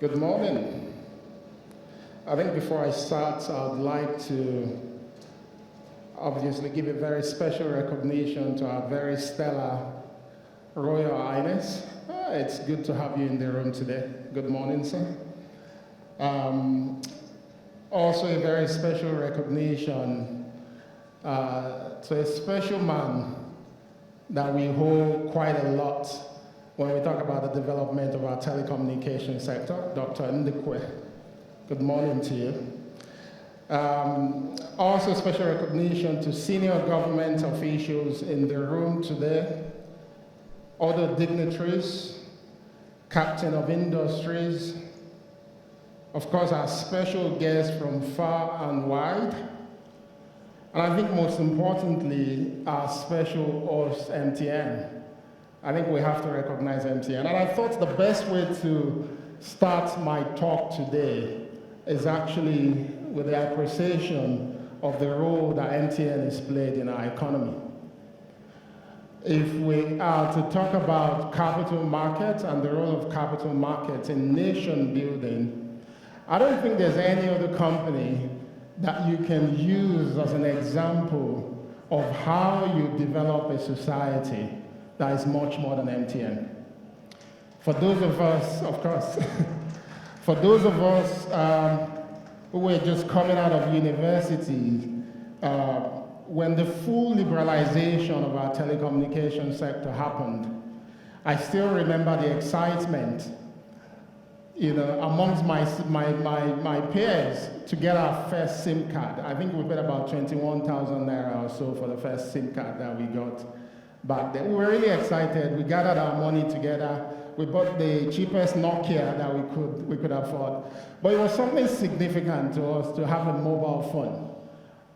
Good morning. I think before I start, I'd like to obviously give a very special recognition to our very stellar Royal Highness. It's good to have you in the room today. Good morning, sir. Also a very special recognition to a special man that we hold quite a lot when we talk about the development of our telecommunications sector, Dr. Ndukwe. Good morning to you. Also special recognition to senior government officials in the room today, other dignitaries, captain of industries, of course our special guests from far and wide, and I think most importantly, our special host, MTN. I think we have to recognize MTN. And I thought the best way to start my talk today is actually with the appreciation of the role that MTN has played in our economy. If we are to talk about capital markets and the role of capital markets in nation building, I don't think there's any other company that you can use as an example of how you develop a society that is much more than MTN. For those of us, of course, for those of us who were just coming out of university, when the full liberalization of our telecommunications sector happened, I still remember the excitement, amongst my peers to get our first SIM card. I think we paid about 21,000 naira or so for the first SIM card that we got back then. We were really excited. We gathered our money together. We bought the cheapest Nokia that we could afford. But it was something significant to us to have a mobile phone,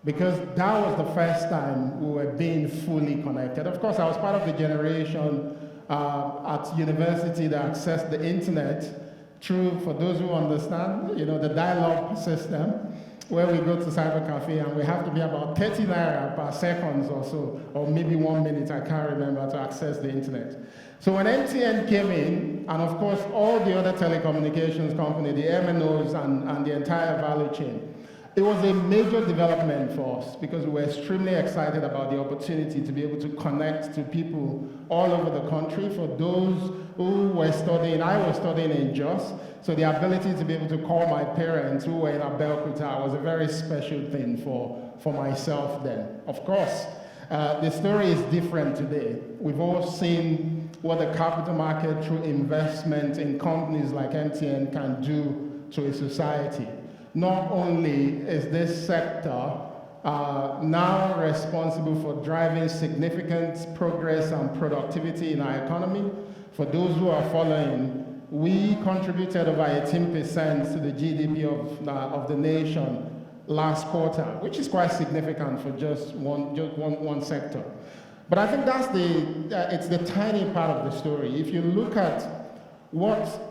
because that was the first time we were being fully connected. Of course, I was part of the generation at university that accessed the internet through, for those who understand, the dial-up system, where we go to cyber cafe and we have to be about 30 naira per second or so, or maybe 1 minute, I can't remember, to access the internet. So when MTN came in, and of course all the other telecommunications companies, the MNOs and the entire value chain, it was a major development for us because we were extremely excited about the opportunity to be able to connect to people all over the country. For those who were studying, I was studying in Jos, so the ability to be able to call my parents who were in Abeokuta was a very special thing for myself then. Of course, the story is different today. We've all seen what the capital market through investment in companies like MTN can do to a society. Not only is this sector now responsible for driving significant progress and productivity in our economy, for those who are following, we contributed over 18% to the GDP of the nation last quarter, which is quite significant for just one sector. But I think that's it's the tiny part of the story. If you look at what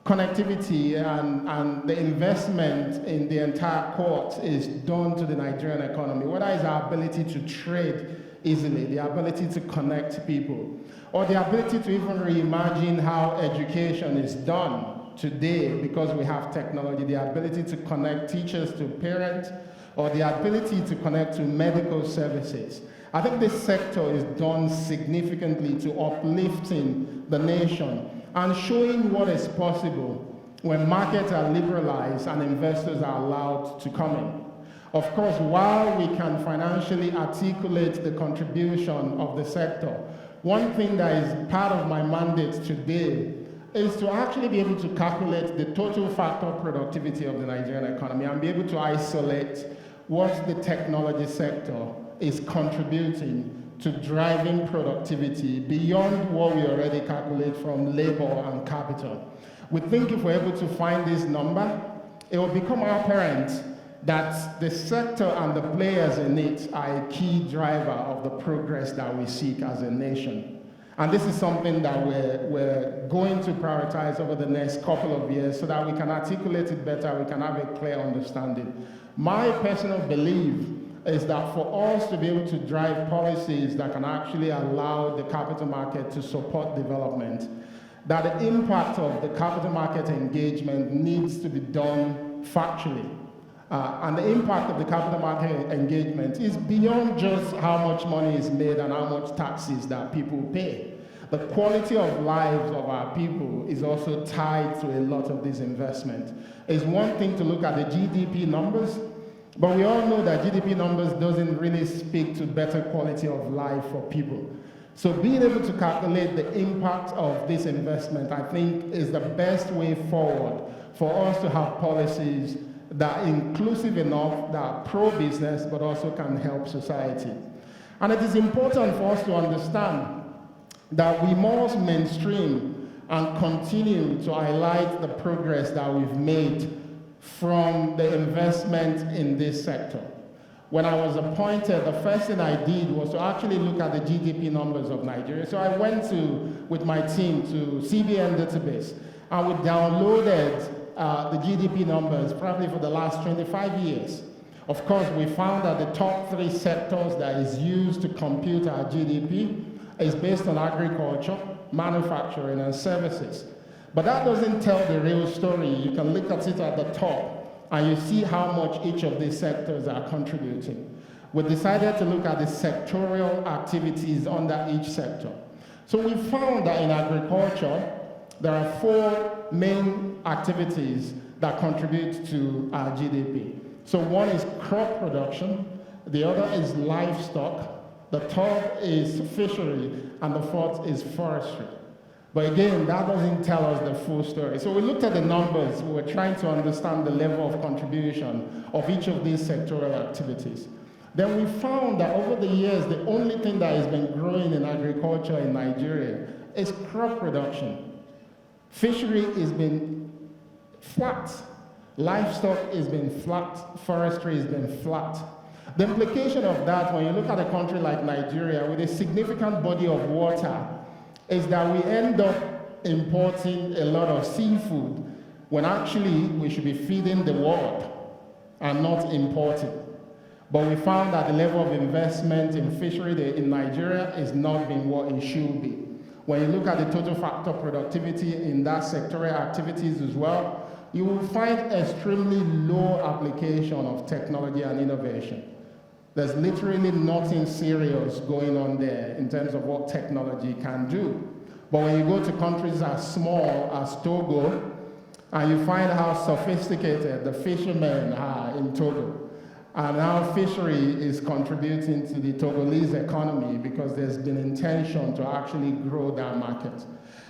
connectivity and the investment in the entire court is done to the Nigerian economy, whether it's our ability to trade easily, the ability to connect people, or the ability to even reimagine how education is done today because we have technology, the ability to connect teachers to parents, or the ability to connect to medical services. I think this sector is done significantly to uplifting the nation and showing what is possible when markets are liberalized and investors are allowed to come in. Of course, while we can financially articulate the contribution of the sector, one thing that is part of my mandate today is to actually be able to calculate the total factor productivity of the Nigerian economy and be able to isolate what the technology sector is contributing to driving productivity beyond what we already calculate from labor and capital. We think if we're able to find this number, it will become apparent that the sector and the players in it are a key driver of the progress that we seek as a nation. And this is something that we're going to prioritize over the next couple of years so that we can articulate it better, we can have a clear understanding. My personal belief is that for us to be able to drive policies that can actually allow the capital market to support development, that the impact of the capital market engagement needs to be done factually. And the impact of the capital market engagement is beyond just how much money is made and how much taxes that people pay. The quality of lives of our people is also tied to a lot of this investment. It's one thing to look at the GDP numbers, but we all know that GDP numbers doesn't really speak to better quality of life for people. So being able to calculate the impact of this investment, I think, is the best way forward for us to have policies that are inclusive enough, that are pro-business, but also can help society. And it is important for us to understand that we must mainstream and continue to highlight the progress that we've made from the investment in this sector. When I was appointed, the first thing I did was to actually look at the GDP numbers of Nigeria. So I went with my team to CBN database, and we downloaded the GDP numbers probably for the last 25 years. Of course, we found that the top 3 sectors that is used to compute our GDP is based on agriculture, manufacturing, and services. But that doesn't tell the real story. You can look at it at the top, and you see how much each of these sectors are contributing. We decided to look at the sectorial activities under each sector. So we found that in agriculture, there are 4 main activities that contribute to our GDP. So one is crop production, the other is livestock, the third is fishery, and the fourth is forestry. But again, that doesn't tell us the full story. So we looked at the numbers, we were trying to understand the level of contribution of each of these sectoral activities. Then we found that over the years, the only thing that has been growing in agriculture in Nigeria is crop production. Fishery has been flat. Livestock has been flat. Forestry has been flat. The implication of that, when you look at a country like Nigeria with a significant body of water, is that we end up importing a lot of seafood when actually we should be feeding the world and not importing. But we found that the level of investment in fishery in Nigeria is not being what it should be. When you look at the total factor productivity in that sectorial activities as well, you will find extremely low application of technology and innovation. There's literally nothing serious going on there in terms of what technology can do. But when you go to countries as small as Togo, and you find how sophisticated the fishermen are in Togo, and how fishery is contributing to the Togolese economy because there's been intention to actually grow that market.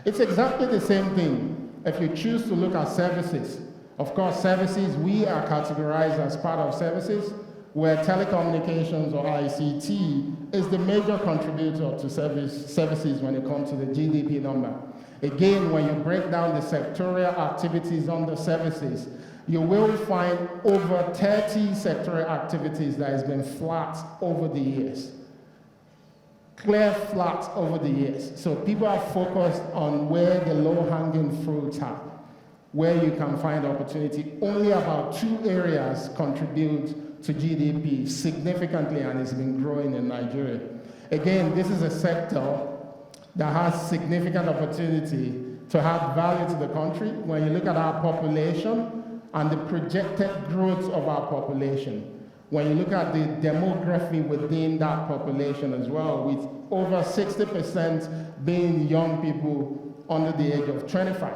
It's exactly the same thing if you choose to look at services. Of course, services, we are categorized as part of services, where telecommunications or ICT is the major contributor to services when it comes to the GDP number. Again, when you break down the sectorial activities under services, you will find over 30 sectorial activities that has been flat over the years. Clear flat over the years. So people are focused on where the low-hanging fruits are, where you can find opportunity. Only about 2 areas contribute to GDP significantly, and it's been growing in Nigeria. Again, this is a sector that has significant opportunity to add value to the country. When you look at our population and the projected growth of our population, when you look at the demography within that population as well, with over 60% being young people under the age of 25.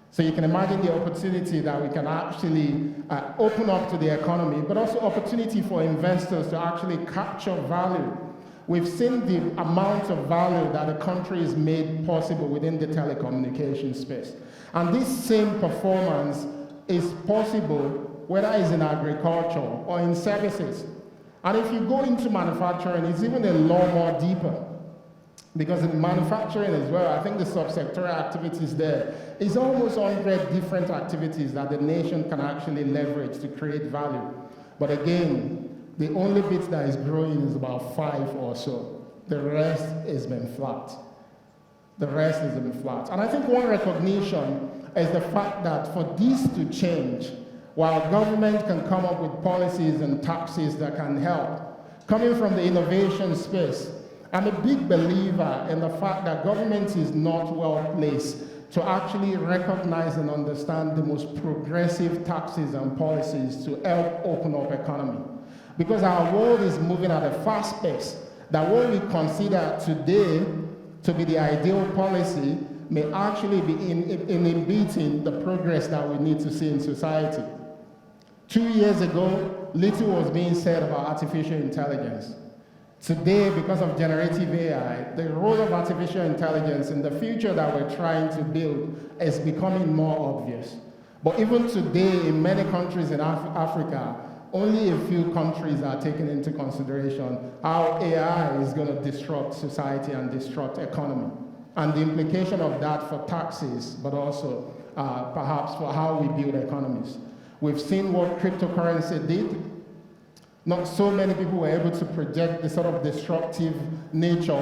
So you can imagine the opportunity that we can actually open up to the economy, but also opportunity for investors to actually capture value. We've seen the amount of value that the country has made possible within the telecommunications space. And this same performance is possible whether it's in agriculture or in services. And if you go into manufacturing, it's even a lot more deeper. Because in manufacturing as well, I think the subsectorial activities there is almost 100 different activities that the nation can actually leverage to create value. But again, the only bit that is growing is about 5 or so. The rest has been flat. The rest has been flat. And I think one recognition is the fact that for this to change, while government can come up with policies and taxes that can help, coming from the innovation space, I'm a big believer in the fact that government is not well placed to actually recognize and understand the most progressive taxes and policies to help open up economy. Because our world is moving at a fast pace, that what we consider today to be the ideal policy may actually be inhibiting the progress that we need to see in society. 2 years ago, little was being said about artificial intelligence. Today, because of generative AI, the role of artificial intelligence in the future that we're trying to build is becoming more obvious. But even today, in many countries in Africa, only a few countries are taking into consideration how AI is going to disrupt society and disrupt economy, and the implication of that for taxes, but also perhaps for how we build economies. We've seen what cryptocurrency did. Not so many people were able to project the sort of disruptive nature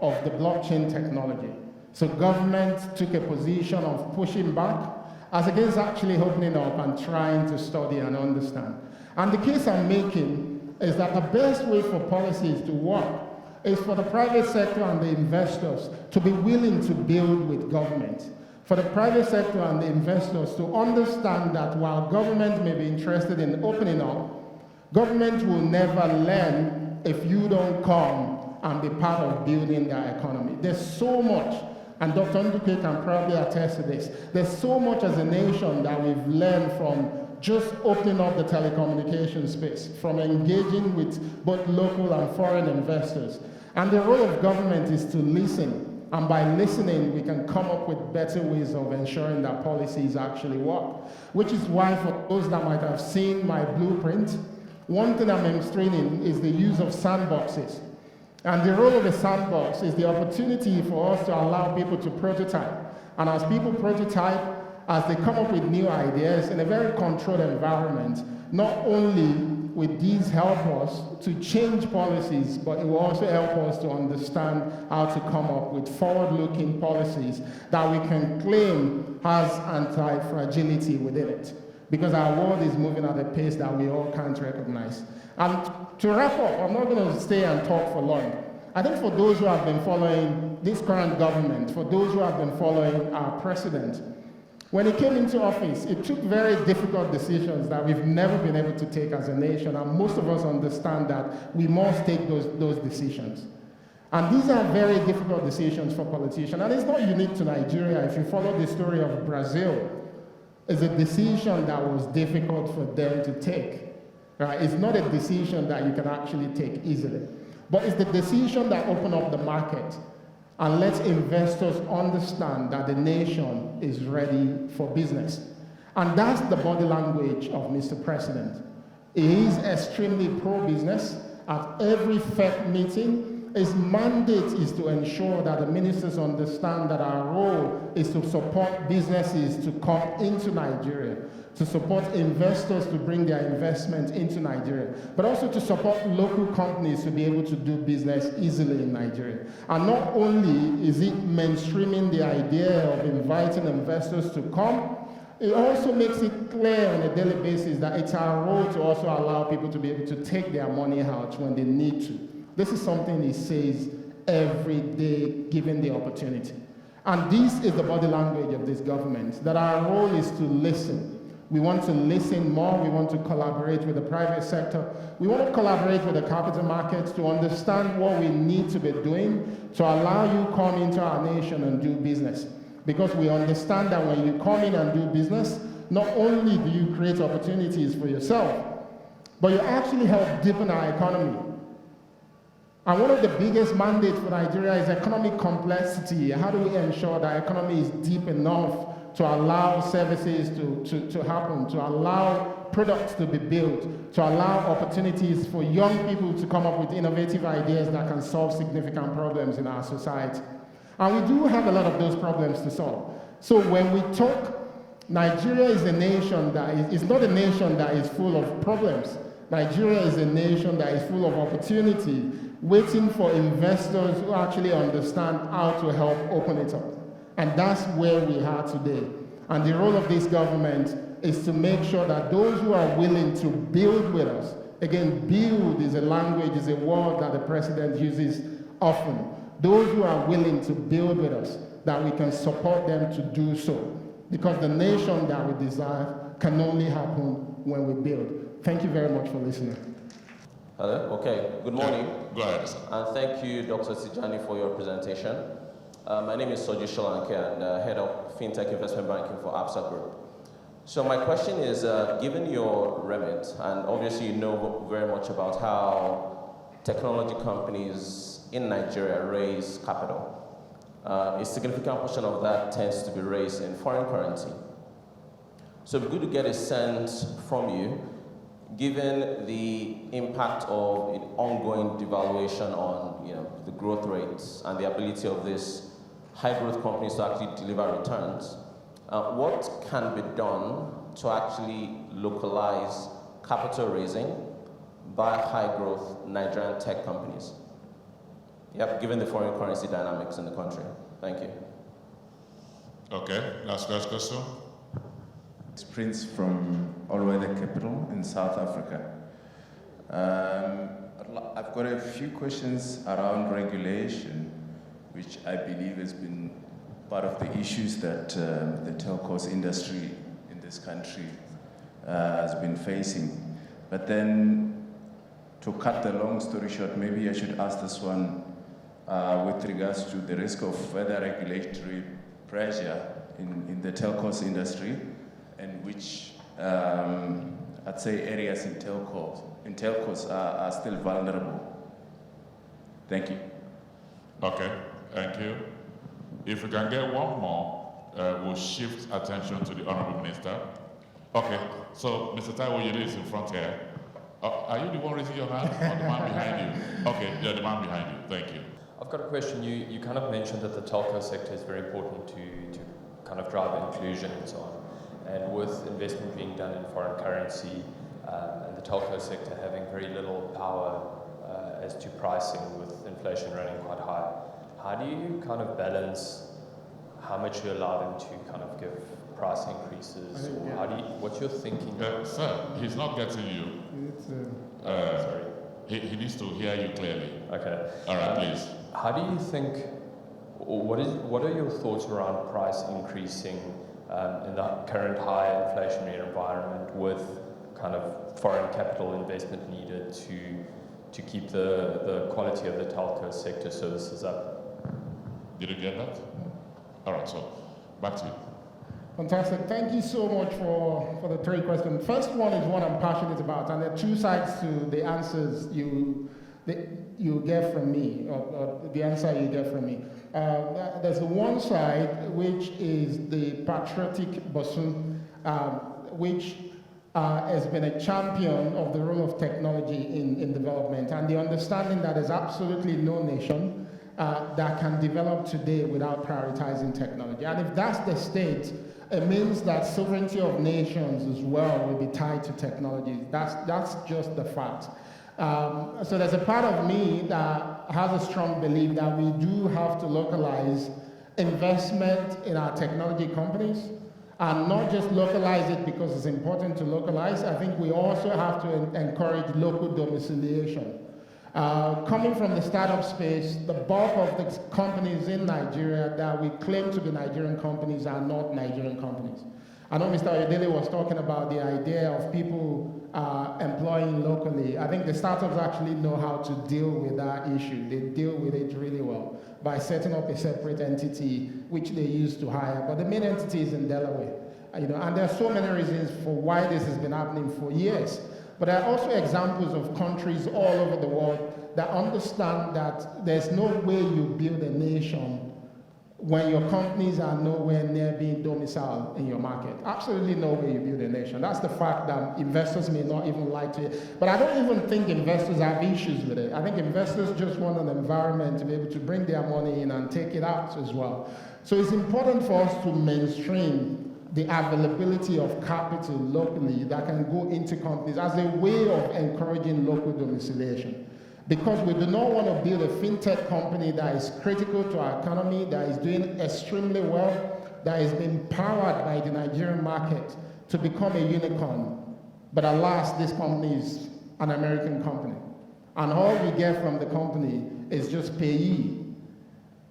of the blockchain technology. So government took a position of pushing back as against actually opening up and trying to study and understand. And the case I'm making is that the best way for policies to work is for the private sector and the investors to be willing to build with government. For the private sector and the investors to understand that while government may be interested in opening up, government will never learn if you don't come and be part of building their economy. There's so much, and Dr. Nduke can probably attest to this, there's so much as a nation that we've learned from just opening up the telecommunication space, from engaging with both local and foreign investors. And the role of government is to listen. And by listening, we can come up with better ways of ensuring that policies actually work. Which is why for those that might have seen my blueprint, one thing I'm illustrating is the use of sandboxes. And the role of a sandbox is the opportunity for us to allow people to prototype. And as people prototype, as they come up with new ideas in a very controlled environment, not only will these help us to change policies, but it will also help us to understand how to come up with forward-looking policies that we can claim has anti-fragility within it. Because our world is moving at a pace that we all can't recognize. And to wrap up, I'm not going to stay and talk for long. I think for those who have been following this current government, for those who have been following our president, when he came into office, it took very difficult decisions that we've never been able to take as a nation, and most of us understand that we must take those decisions. And these are very difficult decisions for politicians, and it's not unique to Nigeria. If you follow the story of Brazil, it's a decision that was difficult for them to take. Right? It's not a decision that you can actually take easily, but it's the decision that opened up the market and lets investors understand that the nation is ready for business. And that's the body language of Mr. President. He is extremely pro-business. At every FEC meeting, his mandate is to ensure that the ministers understand that our role is to support businesses to come into Nigeria, to support investors to bring their investment into Nigeria, but also to support local companies to be able to do business easily in Nigeria. And not only is it mainstreaming the idea of inviting investors to come, it also makes it clear on a daily basis that it's our role to also allow people to be able to take their money out when they need to. This is something he says every day, given the opportunity. And this is the body language of this government, that our role is to listen. We want to listen more. We want to collaborate with the private sector. We want to collaborate with the capital markets to understand what we need to be doing to allow you to come into our nation and do business. Because we understand that when you come in and do business, not only do you create opportunities for yourself, but you actually help deepen our economy. And one of the biggest mandates for Nigeria is economic complexity. How do we ensure that economy is deep enough to allow services to happen, to allow products to be built, to allow opportunities for young people to come up with innovative ideas that can solve significant problems in our society. And we do have a lot of those problems to solve. So when we talk, Nigeria is a nation that is not a nation that is full of problems. Nigeria is a nation that is full of opportunity, waiting for investors who actually understand how to help open it up. And that's where we are today. And the role of this government is to make sure that those who are willing to build with us, again, build is a language, is a word that the president uses often. Those who are willing to build with us, that we can support them to do so. Because the nation that we desire can only happen when we build. Thank you very much for listening. Hello, okay, good morning. Go ahead, sir. And thank you, Dr. Tijani, for your presentation. My name is Soji Sholanke, and Head of FinTech Investment Banking for Absa Group. So my question is, given your remit, and obviously you know very much about how technology companies in Nigeria raise capital, a significant portion of that tends to be raised in foreign currency. So it'd be good to get a sense from you, given the impact of an ongoing devaluation on the growth rates and the ability of these high growth companies to actually deliver returns, what can be done to actually localize capital raising by high growth Nigerian tech companies? Yep, given the foreign currency dynamics in the country. Thank you. Okay, last question. It's Prince from All Weather Capital in South Africa. I've got a few questions around regulation, which I believe has been part of the issues that the telcos industry in this country has been facing. But then, to cut the long story short, maybe I should ask this one with regards to the risk of further regulatory pressure in the telcos industry, and which I'd say areas in telcos are still vulnerable. Thank you. Okay, thank you. If we can get one more, we'll shift attention to the Honorable Minister. Okay, so Mr. Taiwo Yele is in front here. Are you the one raising your hand, or the man behind you? Okay, yeah, the man behind you. Thank you. I've got a question. You kind of mentioned that the telco sector is very important to kind of drive inclusion and so on. And with investment being done in foreign currency and the telco sector having very little power as to pricing with inflation running quite high, how do you kind of balance how much you allow them to kind of give price increases? Or how do you, what's your thinking? Sir, he's not getting you. Sorry. He needs to hear you clearly. Okay. All right, please. How do you think, or what are your thoughts around price increasing in the current high inflationary environment with kind of foreign capital investment needed to keep the quality of the telco sector services up? Did you get that? All right, so back to you. Fantastic. Thank you so much for the three questions. First one is one I'm passionate about, and there are two sides to the answers you get from me, or the answer you get from me. There's the one side, which is the patriotic Bosun, which has been a champion of the role of technology in development, and the understanding that there's absolutely no nation that can develop today without prioritizing technology. And if that's the state, it means that sovereignty of nations as well will be tied to technology. That's just the fact. So there's a part of me that has a strong belief that we do have to localize investment in our technology companies, and not just localize it because it's important to localize. I think we also have to encourage local domiciliation. Coming from the startup space, the bulk of the companies in Nigeria that we claim to be Nigerian companies are not Nigerian companies. I know Mr. Oyedele was talking about the idea of people employing locally. I think the startups actually know how to deal with that issue. They deal with it really well by setting up a separate entity, which they use to hire. But the main entity is in Delaware. And there are so many reasons for why this has been happening for years. But there are also examples of countries all over the world that understand that there's no way you build a nation when your companies are nowhere near being domiciled in your market. Absolutely no way you build a nation. That's the fact that investors may not even like to. But I don't even think investors have issues with it. I think investors just want an environment to be able to bring their money in and take it out as well. So it's important for us to mainstream the availability of capital locally that can go into companies as a way of encouraging local domiciliation. Because we do not want to build a fintech company that is critical to our economy, that is doing extremely well, that is being powered by the Nigerian market to become a unicorn. But alas, this company is an American company. And all we get from the company is just payee.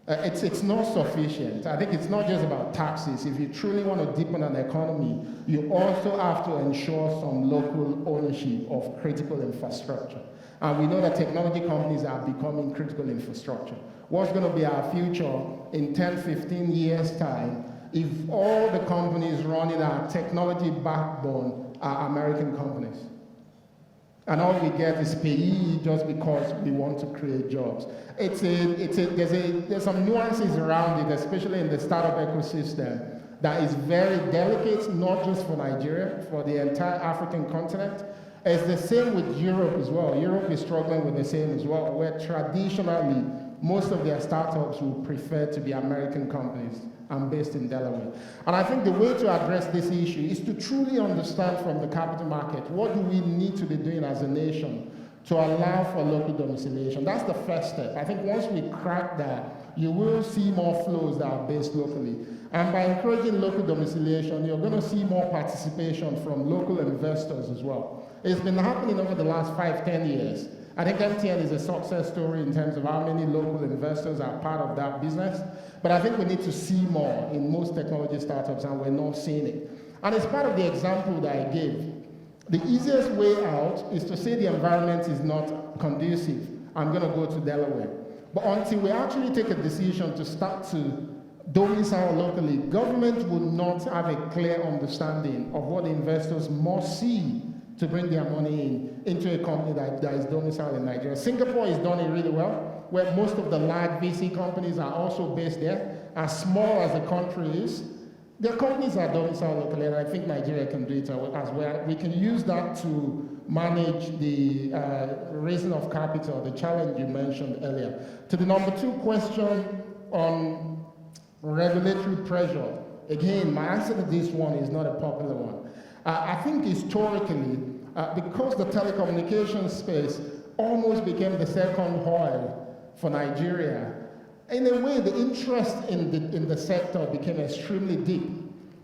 It's not sufficient. I think it's not just about taxes. If you truly want to deepen an economy, you also have to ensure some local ownership of critical infrastructure. And we know that technology companies are becoming critical infrastructure. What's going to be our future in 10, 15 years' time if all the companies running our technology backbone are American companies? And all we get is pay just because we want to create jobs. There's some nuances around it, especially in the startup ecosystem, that is very delicate, not just for Nigeria, for the entire African continent. It's the same with Europe as well. Europe is struggling with the same as well, where traditionally, most of their startups will prefer to be American companies. I'm based in Delaware. And I think the way to address this issue is to truly understand from the capital market, what do we need to be doing as a nation to allow for local domiciliation? That's the first step. I think once we crack that, you will see more flows that are based locally. And by encouraging local domiciliation, you're going to see more participation from local investors as well. It's been happening over the last 5-10 years. I think MTN is a success story in terms of how many local investors are part of that business. But I think we need to see more in most technology startups, and we're not seeing it. And it's part of the example that I gave. The easiest way out is to say the environment is not conducive. I'm going to go to Delaware. But until we actually take a decision to start to domicile locally, government will not have a clear understanding of what the investors must see to bring their money into a company that is domiciled in Nigeria. Singapore is done it really well, where most of the large VC companies are also based there. As small as the country is, their companies are domiciled locally, and I think Nigeria can do it as well. We can use that to manage the raising of capital, the challenge you mentioned earlier. To the number 2 question on regulatory pressure, again, my answer to this one is not a popular one. I think historically, because the telecommunications space almost became the second oil for Nigeria, in a way, the interest in the sector became extremely deep,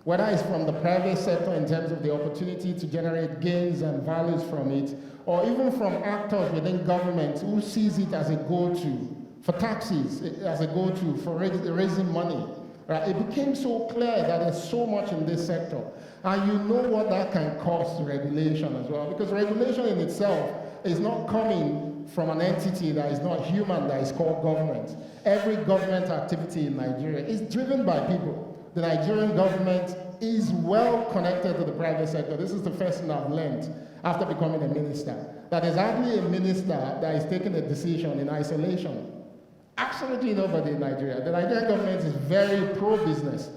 whether it's from the private sector in terms of the opportunity to generate gains and values from it, or even from actors within government who sees it as a go-to for taxes, as a go-to for raising money. Right? It became so clear that there's so much in this sector. And you know what that can cost regulation as well, because regulation in itself is not coming from an entity that is not human, that is called government. Every government activity in Nigeria is driven by people. The Nigerian government is well connected to the private sector. This is the first thing I've learned after becoming a minister, that there's hardly a minister that is taking a decision in isolation. Absolutely nobody in Nigeria. The Nigerian government is very pro-business.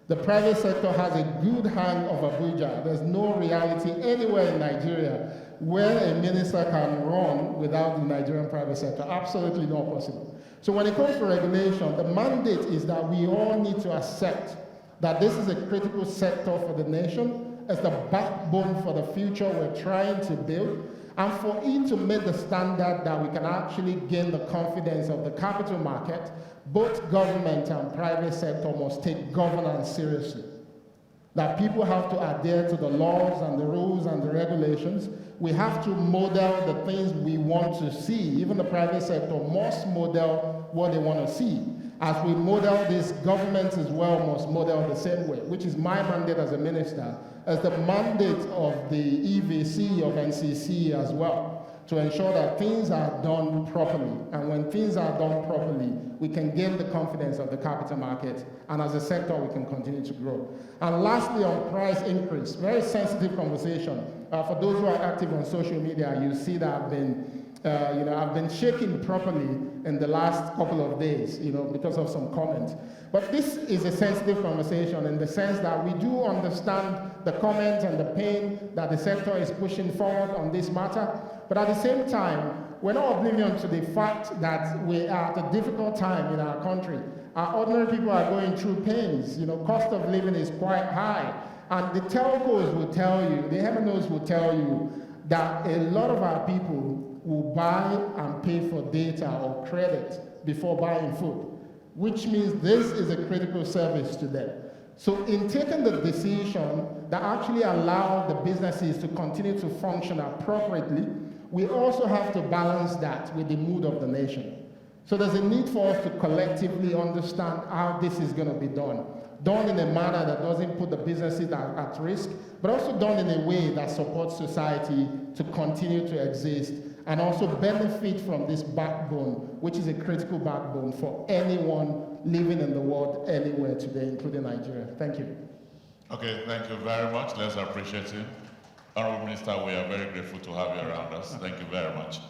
The private sector has a good hang of Abuja. There's no reality anywhere in Nigeria where a minister can run without the Nigerian private sector. Absolutely not possible. So when it comes to regulation, the mandate is that we all need to accept that this is a critical sector for the nation. It's the backbone for the future we're trying to build. And for it to meet the standard that we can actually gain the confidence of the capital market, both government and private sector must take governance seriously. That people have to adhere to the laws and the rules and the regulations. We have to model the things we want to see. Even the private sector must model what they want to see. As we model this, government as well must model the same way, which is my mandate as a minister, as the mandate of the EVC, of NCC as well, to ensure that things are done properly. And when things are done properly, we can gain the confidence of the capital market, and as a sector, we can continue to grow. And lastly, on price increase, very sensitive conversation. For those who are active on social media, you see that I've been shaking properly in the last couple of days, because of some comments. But this is a sensitive conversation in the sense that we do understand the comments and the pain that the sector is pushing forward on this matter. But at the same time, we're not oblivious to the fact that we are at a difficult time in our country. Our ordinary people are going through pains. Cost of living is quite high. And the telcos will tell you, the MNOs will tell you that a lot of our people will buy and pay for data or credit before buying food, which means this is a critical service to them. So in taking the decision that actually allow the businesses to continue to function appropriately, we also have to balance that with the mood of the nation. So there's a need for us to collectively understand how this is going to be done in a manner that doesn't put the businesses at risk, but also done in a way that supports society to continue to exist and also benefit from this backbone, which is a critical backbone for anyone living in the world anywhere today, including Nigeria. Thank you. Okay, thank you very much. Let's appreciate him. Honorable Minister, we are very grateful to have you around us. Thank you very much.